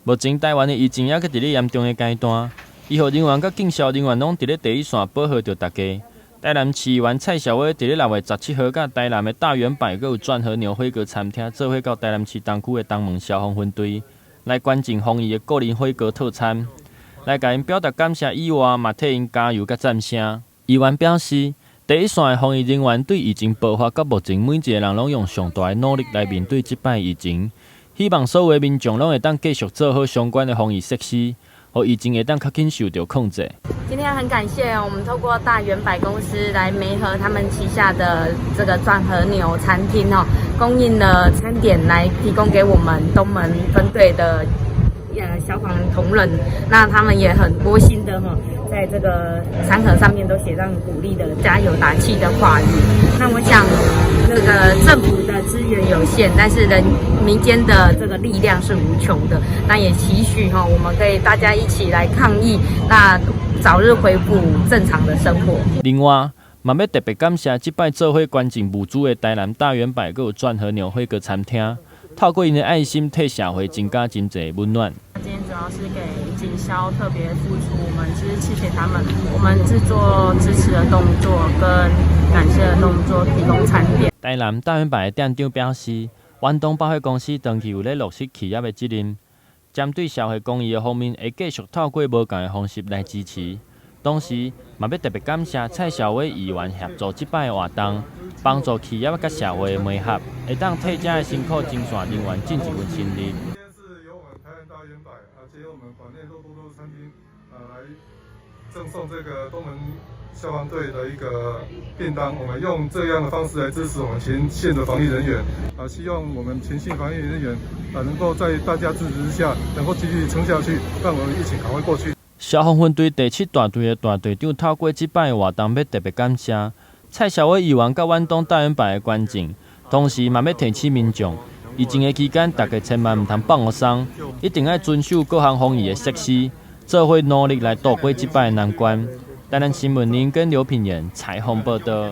目前台湾的疫情还伫咧严重的阶段，医护人员甲警消人员拢伫咧第一线保护着大家。台南市议员蔡小伟伫咧6月17号，甲台南的大圆柏阁有转和牛火锅餐厅做伙到台南市东区的东门消防分队来关进防疫的个人火锅套餐，来甲因表达感谢以外，嘛替因加油甲赞声。议员表示，第一线的防疫人员对疫情爆发到目前，每一个人拢用上大的努力来面对这摆疫情。希望所有的民众拢会当继续做好相关的防疫设施，互疫情会当较紧受到控制。今天很感谢我们透过大圆柏公司来媒合他们旗下的这个转和牛餐厅供应了餐点来提供给我们东门分队的消防同仁，那他们也很窝心的在这个餐盒上面都写上鼓励的加油打气的话语。那我想这个政府的资源有限，但是民间的这个力量是无穷的，那也期许我们可以大家一起来抗疫，那早日恢复正常的生活。另外，嘛要特别感谢这摆做伙关进物资的台南大圆柏阁有转和牛火锅餐厅，透过因的爱心，替社会增加真侪温暖。今天主要是给警消特别付出，我们其实谢谢他们，我们制作支持的动作跟感谢的动作，提供餐点。台南大圆柏的店长表示，远东百货公司长期有咧落实企业的责任，针对社会公益的方面，会继续透过无同的方式来支持。同时，嘛要特别感谢蔡小伟议员协助这摆的活动，帮助企业甲社会的媒合，会当替这的辛苦前线人员尽一份心力。今天是由我们台南大圆柏结合我们广电肉多多餐厅来赠送这个东门消防队的一个便当。我们用这样的方式来支持我们前线的防疫人员希望我们前线防疫人员能够在大家支持之下，能够继续撑下去，让我们疫情赶快过去。消防分队第7大队的大队长透过这摆的活动，要特别感谢蔡小伟议员甲远东大圆柏的关进，同时嘛要提醒民众，疫情的期间，大家千万唔通放学生，一定要遵守各项防疫的设施，做伙努力来度过这摆的难关。台南新闻林跟刘品言采访报道。